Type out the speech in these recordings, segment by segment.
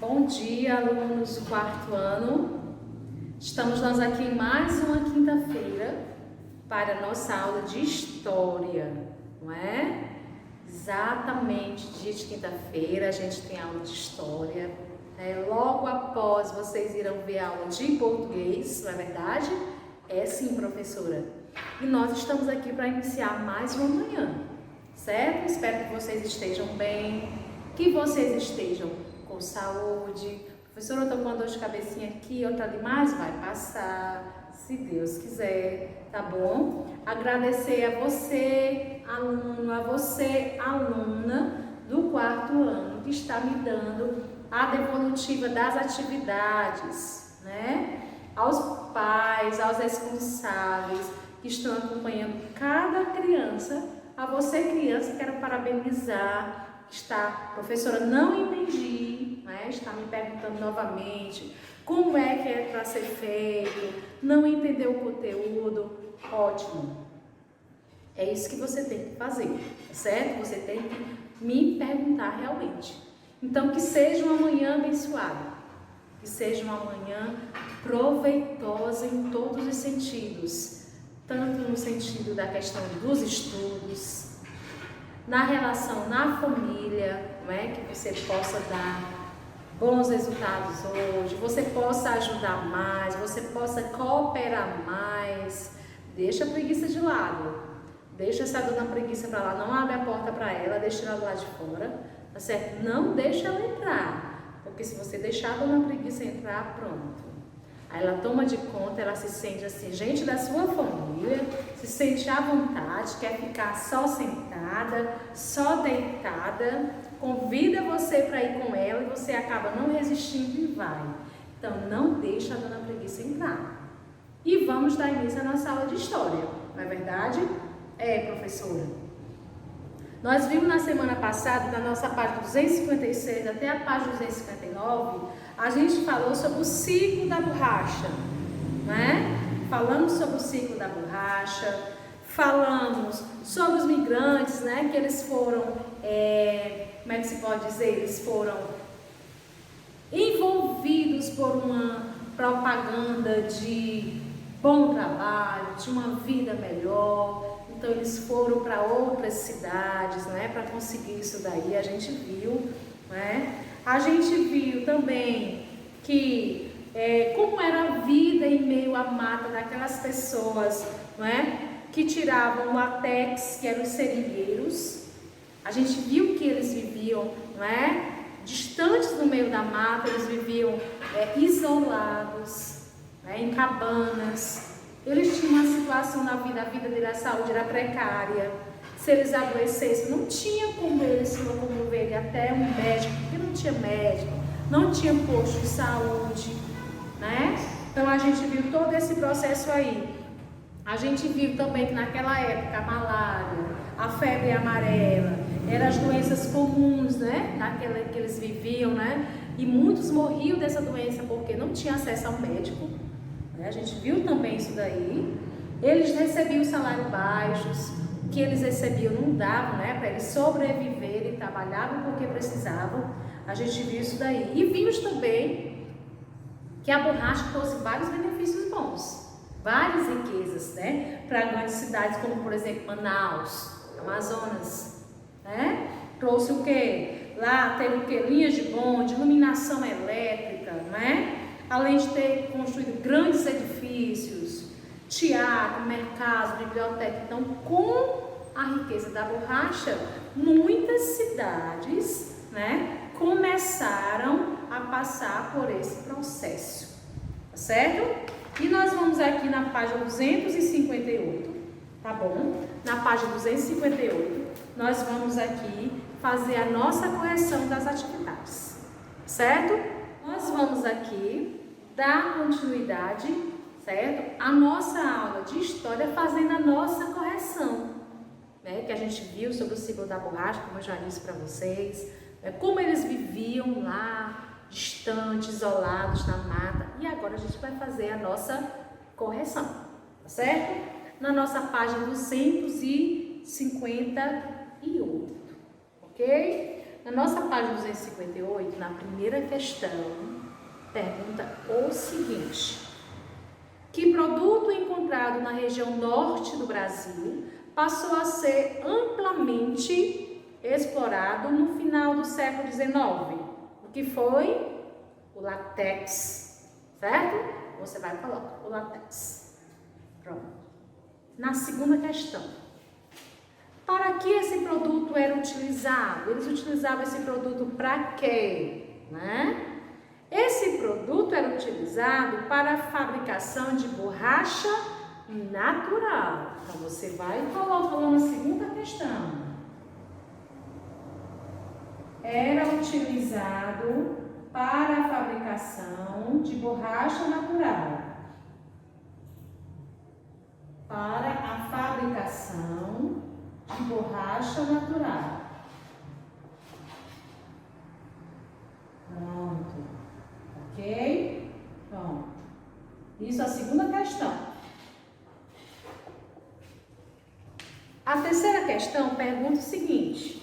Bom dia, alunos do quarto ano. Estamos nós aqui em mais uma quinta-feira para a nossa aula de História, não é? Exatamente, dia de quinta-feira a gente tem aula de História. Logo após vocês irão ver a aula de Português, não é verdade? É sim, professora. E nós estamos aqui para iniciar mais uma manhã, certo? Espero que vocês estejam bem, que vocês estejam com saúde. Professora, eu estou com uma dor de cabecinha aqui, outra ali, mas vai passar, se Deus quiser, tá bom? Agradecer a você, aluno, a você, aluna do quarto ano, que está me dando a devolutiva das atividades, né? Aos pais, aos responsáveis que estão acompanhando cada criança. A você, criança, quero parabenizar. Professora, não entendi, né? Está me perguntando novamente como é que é para ser feito, não entendeu o conteúdo. Ótimo. É isso que você tem que fazer, tá certo? Você tem que me perguntar realmente. Então, que seja uma manhã abençoada, que seja uma manhã proveitosa em todos os sentidos, tanto no sentido da questão dos estudos, na relação na família, não é? Que você possa dar bons resultados hoje, você possa ajudar mais, você possa cooperar mais. Deixa a preguiça de lado, deixa essa dona preguiça para lá, não abre a porta para ela, deixa ela do lado de fora, tá certo? Não deixa ela entrar, porque se você deixar a dona preguiça entrar, pronto. Aí ela toma de conta, ela se sente assim, gente da sua família, se sente à vontade, quer ficar só sentada, só deitada, convida você para ir com ela e você acaba não resistindo e vai. Então não deixa a dona preguiça entrar. E vamos dar início à nossa aula de História, não é verdade? É, professora. Nós vimos na semana passada, da nossa página 256 até a página 259, a gente falou sobre o ciclo da borracha, né? Falamos sobre o ciclo da borracha, falamos sobre os migrantes, né? Que eles foram, como é que se pode dizer? Eles foram envolvidos por uma propaganda de bom trabalho, de uma vida melhor. Então eles foram para outras cidades, né? Para conseguir isso daí, a gente viu, né? A gente viu também que como era a vida em meio à mata daquelas pessoas, não é? Que tiravam látex, que eram os seringueiros. A gente viu que eles viviam, não é? Distantes no meio da mata, eles viviam isolados, né? Em cabanas. Eles tinham uma situação na vida, a vida deles, a saúde era precária. Se eles adoecessem, não tinha como eles se locomoverem até um médico, porque não tinha médico, não tinha posto de saúde, né? Então a gente viu todo esse processo aí. A gente viu também que naquela época a malária, a febre amarela, eram as doenças comuns, né? Naquela que eles viviam, né? E muitos morriam dessa doença porque não tinha acesso ao médico, né? A gente viu também isso daí. Eles recebiam salários baixos, que eles recebiam não davam, né, para eles sobreviverem, trabalhavam porque precisavam. A gente viu isso daí. E vimos também que a borracha trouxe vários benefícios bons, várias riquezas, né, para grandes cidades como, por exemplo, Manaus, Amazonas, né? Trouxe o quê? Lá teve o quê? Linhas de bonde, iluminação elétrica, né? Além de ter construído grandes edifícios, teatro, mercado, biblioteca. Então, com a riqueza da borracha, muitas cidades, né, começaram a passar por esse processo, tá certo? E nós vamos aqui na página 258, tá bom? Na página 258, nós vamos aqui fazer a nossa correção das atividades, certo? Nós vamos aqui dar continuidade, certo? A nossa aula de História fazendo a nossa correção, né? Que a gente viu sobre o ciclo da borracha, como eu já disse para vocês, né? Como eles viviam lá, distantes, isolados na mata. E agora a gente vai fazer a nossa correção, tá certo? Na nossa página 258, ok? Na nossa página 258, na primeira questão, pergunta o seguinte: que produto encontrado na região norte do Brasil passou a ser amplamente explorado no final do século XIX? O que foi? O látex, certo? Você vai colocar o látex. Pronto. Na segunda questão, para que esse produto era utilizado? Eles utilizavam esse produto para quê? Né? Esse produto era utilizado para a fabricação de borracha natural. Então, você vai colocando na segunda questão. Era utilizado para a fabricação de borracha natural. Para a fabricação de borracha natural. Pronto. Ok? Pronto. Isso é a segunda questão. A terceira questão pergunta o seguinte: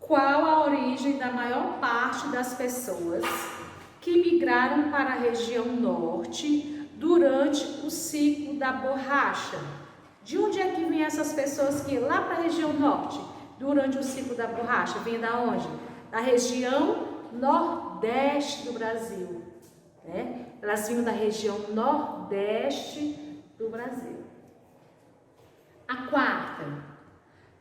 qual a origem da maior parte das pessoas que migraram para a região norte durante o ciclo da borracha? De onde é que vêm essas pessoas que iam lá para a região norte durante o ciclo da borracha? Vêm da onde? Da região nordeste do Brasil, né? Elas vinham da região nordeste do Brasil. A quarta: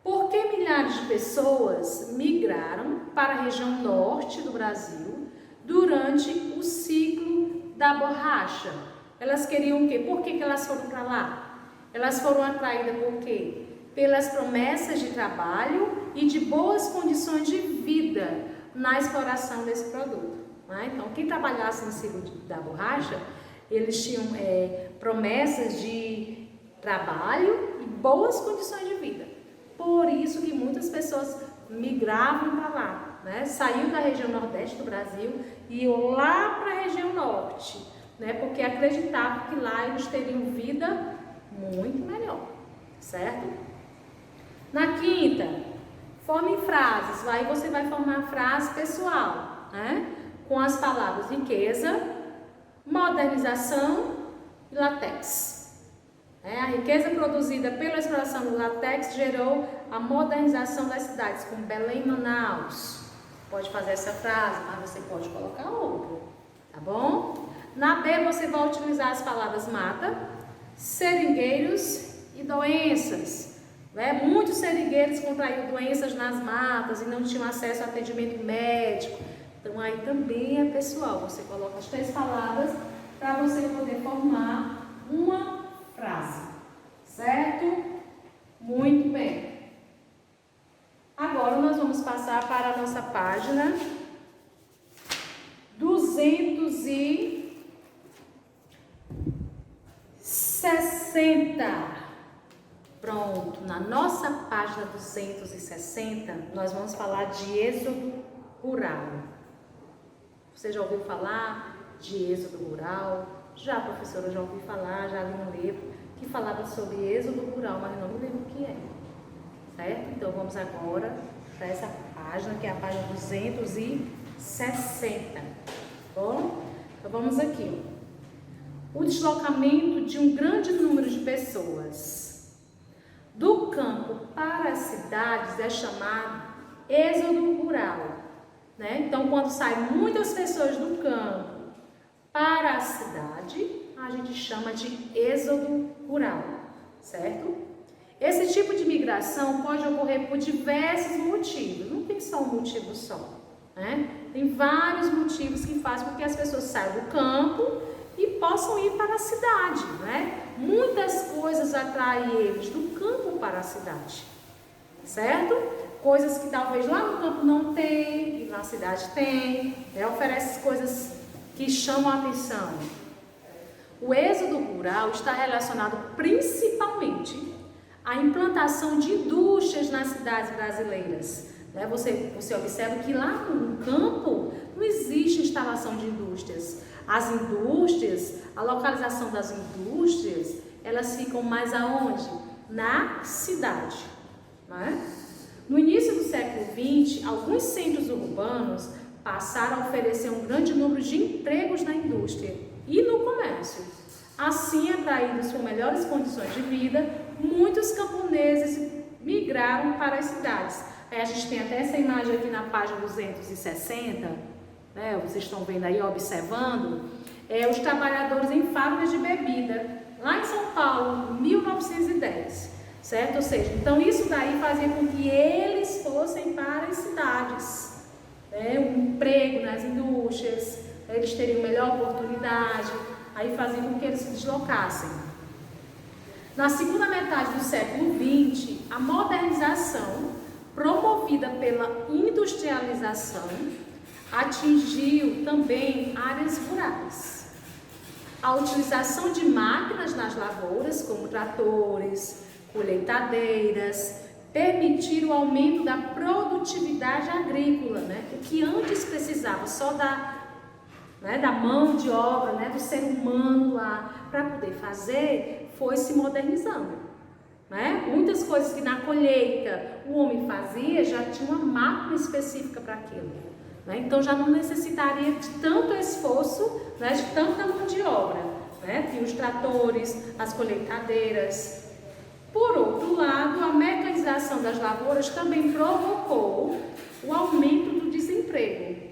por que milhares de pessoas migraram para a região norte do Brasil durante o ciclo da borracha? Elas queriam o quê? Por que elas foram para lá? Elas foram atraídas por quê? Pelas promessas de trabalho e de boas condições de vida na exploração desse produto. Né? Então, quem trabalhasse no ciclo da borracha, eles tinham promessas de trabalho e boas condições de vida. Por isso que muitas pessoas migravam para lá, né? Saíam da região nordeste do Brasil e iam lá para a região norte, né? Porque acreditavam que lá eles teriam vida muito melhor, certo? Na quinta, forme frases. Aí você vai formar a frase pessoal, né? Com as palavras riqueza, modernização e látex. A riqueza produzida pela exploração do látex gerou a modernização das cidades, como Belém e Manaus. Pode fazer essa frase, mas você pode colocar outra, tá bom? Na B você vai utilizar as palavras mata, seringueiros e doenças. Muitos seringueiros contraíram doenças nas matas e não tinham acesso a atendimento médico. Então aí também é pessoal, você coloca as três palavras para você poder formar uma frase, certo? Muito bem. Agora nós vamos passar para a nossa página 260. Pronto, na nossa página 260, nós vamos falar de êxodo rural. Você já ouviu falar de êxodo rural? Já, professora, já ouvi falar, já li um livro que falava sobre êxodo rural, mas não me lembro o que é, certo? Então vamos agora para essa página, que é a página 260, bom? Então vamos aqui, ó. O deslocamento de um grande número de pessoas do campo para as cidades é chamado êxodo rural, né? Então quando saem muitas pessoas do campo para a cidade, a gente chama de êxodo rural, certo? Esse tipo de migração pode ocorrer por diversos motivos, não tem só um motivo só, né? Tem vários motivos que fazem com que as pessoas saiam do campo e possam ir para a cidade, né? Muitas coisas atraem eles do campo para a cidade, certo? Coisas que talvez lá no campo não tem, e na cidade tem, né? Oferece coisas que chamam a atenção. O êxodo rural está relacionado principalmente à implantação de indústrias nas cidades brasileiras. Você observa que lá no campo não existe instalação de indústrias. As indústrias, a localização das indústrias, elas ficam mais aonde? Na cidade, né? No início do século XX, alguns centros urbanos passaram a oferecer um grande número de empregos na indústria e no comércio. Assim, atraídos por melhores condições de vida, muitos camponeses migraram para as cidades. Aí a gente tem até essa imagem aqui na página 260, né? Vocês estão vendo aí, observando, os trabalhadores em fábricas de bebida, lá em São Paulo, 1910, certo? Ou seja, então isso daí fazia com que eles fossem para as cidades, um emprego nas indústrias, eles teriam melhor oportunidade, aí fazia com que eles se deslocassem. Na segunda metade do século XX, a modernização, promovida pela industrialização, atingiu também áreas rurais. A utilização de máquinas nas lavouras, como tratores, colheitadeiras, permitiram o aumento da produtividade agrícola, né? O que antes precisava só da mão de obra, né? Do ser humano lá para poder fazer, foi se modernizando. Né? Muitas coisas que na colheita o homem fazia já tinha uma máquina específica para aquilo. Né? Então já não necessitaria de tanto esforço, né? De tanta mão de obra. Né? Tinha os tratores, as colheitadeiras. Por outro lado, a mecanização das lavouras também provocou o aumento do desemprego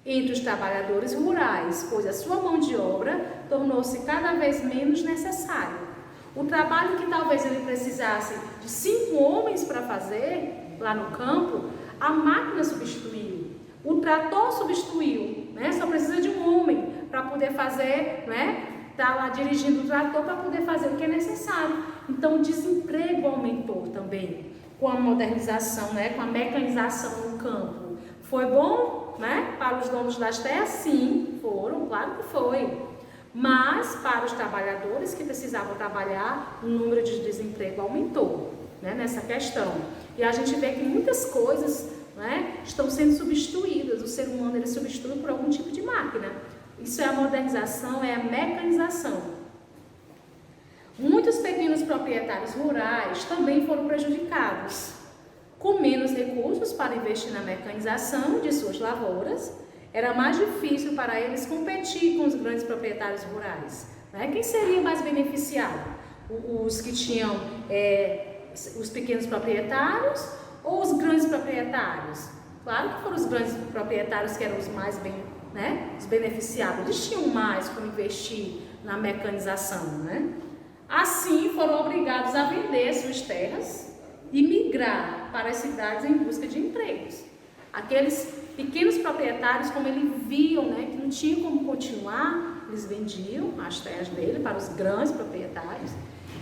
entre os trabalhadores rurais, pois a sua mão de obra tornou-se cada vez menos necessária. O trabalho que talvez ele precisasse de 5 homens para fazer lá no campo, a máquina substituiu, o trator substituiu, né? Só precisa de um homem para poder fazer, né? Tá lá dirigindo o trator para poder fazer o que é necessário. Então o desemprego aumentou também com a modernização, né? Com a mecanização no campo. Foi bom, né? Para os donos das terras, sim, foram, claro que foi. Mas para os trabalhadores que precisavam trabalhar, o número de desemprego aumentou, né, nessa questão. E a gente vê que muitas coisas, né, estão sendo substituídas. O ser humano ele substitui por algum tipo de máquina. Isso é a modernização, é a mecanização. Muitos pequenos proprietários rurais também foram prejudicados. Com menos recursos para investir na mecanização de suas lavouras, era mais difícil para eles competir com os grandes proprietários rurais. Né? Quem seria mais beneficiado? Os que tinham os pequenos proprietários ou os grandes proprietários? Claro que foram os grandes proprietários que eram os mais os beneficiados. Eles tinham mais como investir na mecanização. Né? Assim, foram obrigados a vender suas terras e migrar para as cidades em busca de empregos. Aqueles pequenos proprietários, como eles viam, né, que não tinham como continuar, eles vendiam as terras dele para os grandes proprietários.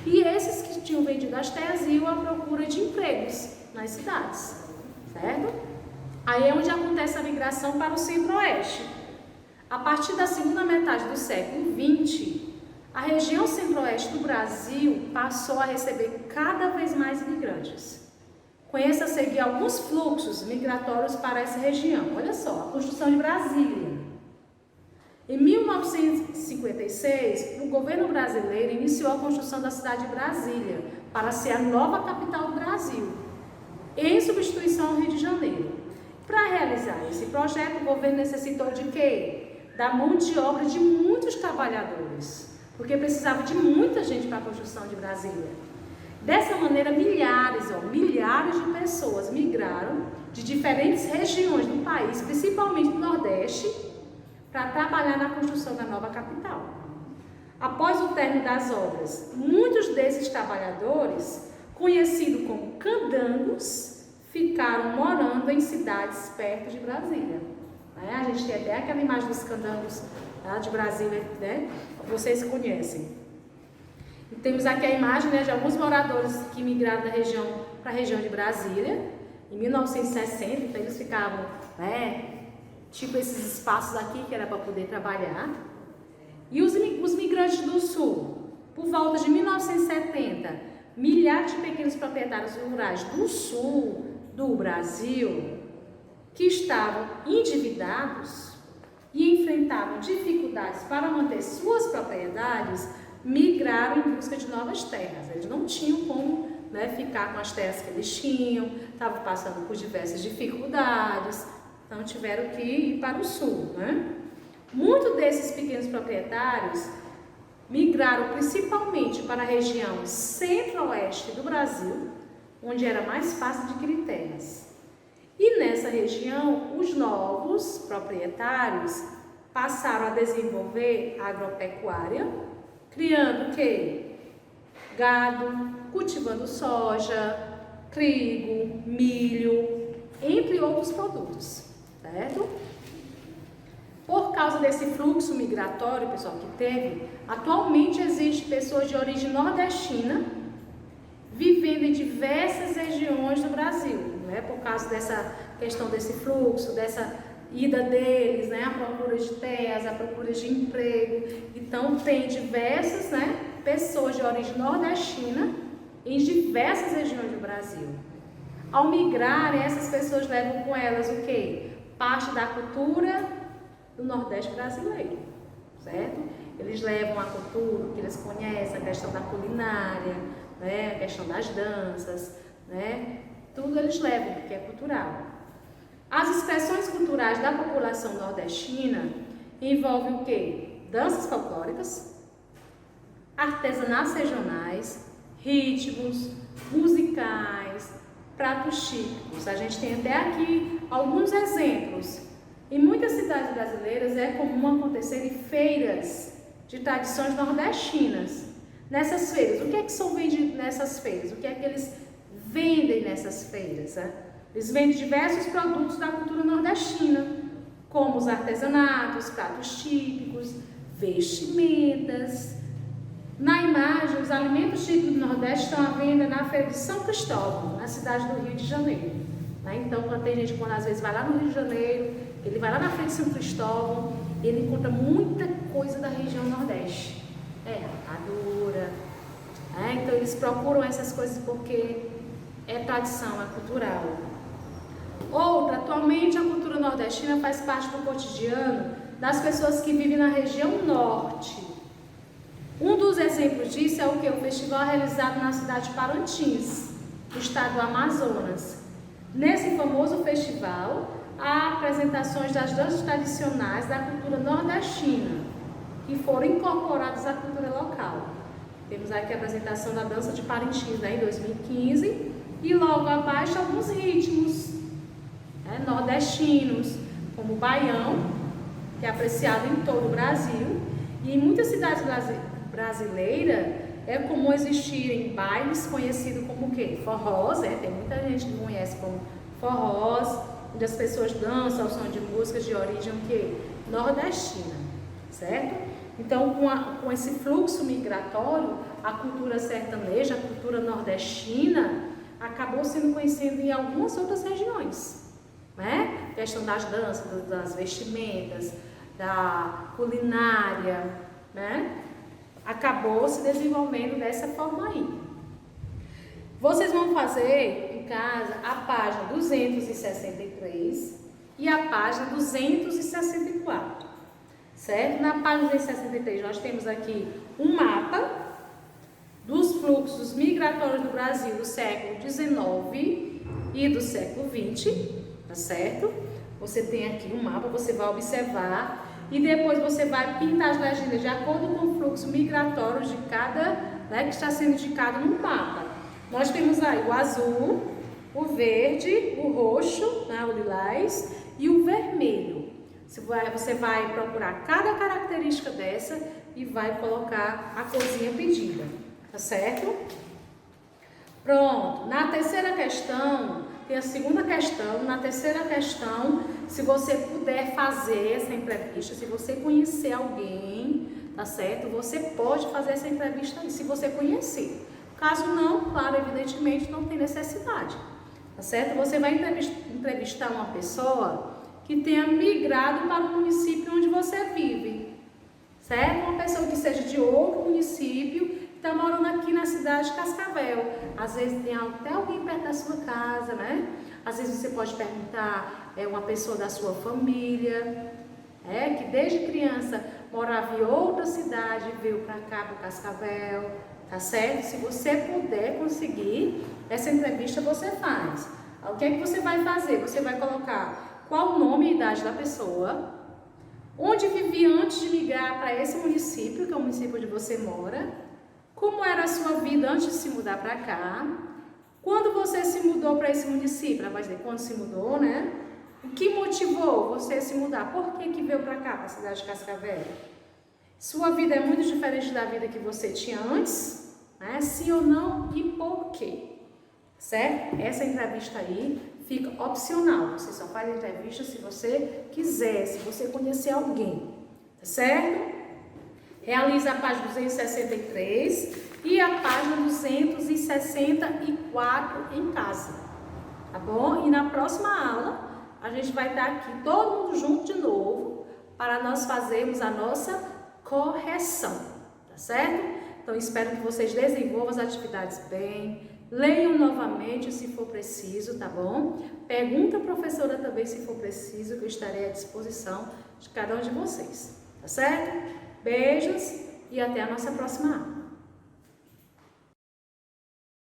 E esses que tinham vendido as terras iam à procura de empregos nas cidades, certo? Aí é onde acontece a migração para o centro-oeste. A partir da segunda metade do século XX, a região centro-oeste do Brasil passou a receber cada vez mais imigrantes. Conheça a seguir alguns fluxos migratórios para essa região. Olha só, a construção de Brasília. Em 1956, o governo brasileiro iniciou a construção da cidade de Brasília para ser a nova capital do Brasil, em substituição ao Rio de Janeiro. Para realizar esse projeto, o governo necessitou de quê? Da mão de obra de muitos trabalhadores, porque precisava de muita gente para a construção de Brasília. Dessa maneira, milhares de pessoas migraram de diferentes regiões do país, principalmente do Nordeste, para trabalhar na construção da nova capital. Após o término das obras, muitos desses trabalhadores, conhecidos como candangos, ficaram morando em cidades perto de Brasília. A gente tem até aquela imagem dos candangos de Brasília, né? Vocês conhecem. E temos aqui a imagem, né, de alguns moradores que migraram da região para a região de Brasília, em 1960, então eles ficavam, tipo esses espaços aqui que era para poder trabalhar. E os migrantes do sul, por volta de 1970, milhares de pequenos proprietários rurais do sul do Brasil, que estavam endividados e enfrentavam dificuldades para manter suas propriedades, migraram em busca de novas terras. Eles não tinham como né, ficar com as terras que eles tinham, estavam passando por diversas dificuldades, então tiveram que ir para o sul, né? Muitos desses pequenos proprietários migraram principalmente para a região centro-oeste do Brasil, onde era mais fácil adquirir terras. E nessa região, os novos proprietários passaram a desenvolver a agropecuária, criando o quê? Gado, cultivando soja, trigo, milho, entre outros produtos, certo? Por causa desse fluxo migratório, pessoal, que teve, atualmente existe pessoas de origem nordestina vivendo em diversas regiões do Brasil, né? Por causa dessa questão desse fluxo, dessa ida deles, né? A procura de terras, a procura de emprego. Então, tem diversas, né, pessoas de origem nordestina em diversas regiões do Brasil. Ao migrarem, essas pessoas levam com elas o quê? Parte da cultura do Nordeste brasileiro, certo? Eles levam a cultura que eles conhecem, a questão da culinária, né? A questão das danças, né? Tudo eles levam, porque é cultural. As expressões culturais da população nordestina envolvem o quê? Danças folclóricas, artesanatos regionais, ritmos, musicais, pratos típicos. A gente tem até aqui alguns exemplos. Em muitas cidades brasileiras é comum acontecerem feiras de tradições nordestinas. Nessas feiras, o que é que são vendido nessas feiras? O que é que eles vendem nessas feiras? Né? Eles vendem diversos produtos da cultura nordestina, como os artesanatos, pratos típicos, vestimentas. Na imagem, os alimentos típicos do Nordeste estão à venda na Feira de São Cristóvão, na cidade do Rio de Janeiro. Então, quando tem gente, quando às vezes vai lá no Rio de Janeiro, ele vai lá na Feira de São Cristóvão, ele encontra muita coisa da região Nordeste. Rapadura. Então, eles procuram essas coisas porque é tradição, é cultural. Outra, atualmente a cultura nordestina faz parte do cotidiano das pessoas que vivem na região norte. Um dos exemplos disso é o que? O festival realizado na cidade de Parintins, no estado do Amazonas. Nesse famoso festival, há apresentações das danças tradicionais da cultura nordestina, que foram incorporadas à cultura local. Temos aqui a apresentação da dança de Parintins, né, em 2015, e logo abaixo alguns ritmos, né, nordestinos, como o baião, que é apreciado em todo o Brasil, e em muitas cidades brasileiras é comum existirem bailes conhecidos como o quê? Forrós, tem muita gente que conhece como forrós, onde as pessoas dançam ao som de músicas de origem o quê? Nordestina, certo? Então, com esse fluxo migratório, a cultura sertaneja, a cultura nordestina, acabou sendo conhecida em algumas outras regiões, né? A questão das danças, das vestimentas, da culinária, né? Acabou se desenvolvendo dessa forma aí. Vocês vão fazer em casa a página 263 e a página 264, certo? Na página 263 nós temos aqui um mapa dos fluxos migratórios do Brasil do século XIX e do século XX, tá certo? Você tem aqui um mapa, você vai observar e depois você vai pintar as legendas de acordo com o fluxo migratório de cada, né, que está sendo indicado no mapa. Nós temos aí o azul, o verde, o roxo, né, o lilás e o vermelho. Você vai procurar cada característica dessa e vai colocar a corzinha pedida, tá certo? Pronto. Na terceira questão, tem a segunda questão. Na terceira questão, se você puder fazer essa entrevista, se você conhecer alguém, tá certo? Você pode fazer essa entrevista aí, se você conhecer. Caso não, claro, evidentemente não tem necessidade, tá certo? Você vai entrevistar uma pessoa que tenha migrado para o município onde você vive, certo? Uma pessoa que seja de outro município, que está morando aqui na cidade de Cascavel. Às vezes tem até alguém perto da sua casa, né? Às vezes você pode perguntar, uma pessoa da sua família, que desde criança morava em outra cidade, veio para cá, para Cascavel, tá certo? Se você puder conseguir essa entrevista, você faz. O que é que você vai fazer? Você vai colocar qual o nome e idade da pessoa, onde vivia antes de migrar para esse município, que é o município onde você mora, como era a sua vida antes de se mudar para cá, quando você se mudou para esse município, ela vai dizer quando se mudou, né? O que motivou você a se mudar? Por que veio para cá, para a cidade de Cascavel? Sua vida é muito diferente da vida que você tinha antes, né? Sim ou não e por quê? Certo? Essa entrevista aí fica opcional. Você só faz a entrevista se você quiser, se você conhecer alguém, tá certo? Realiza a página 263 e a página 264 em casa, tá bom? E na próxima aula a gente vai estar aqui todo mundo junto de novo para nós fazermos a nossa correção, tá certo? Então espero que vocês desenvolvam as atividades bem, leiam novamente se for preciso, tá bom? Pergunta a professora também se for preciso, que eu estarei à disposição de cada um de vocês, tá certo? Beijos e até a nossa próxima aula.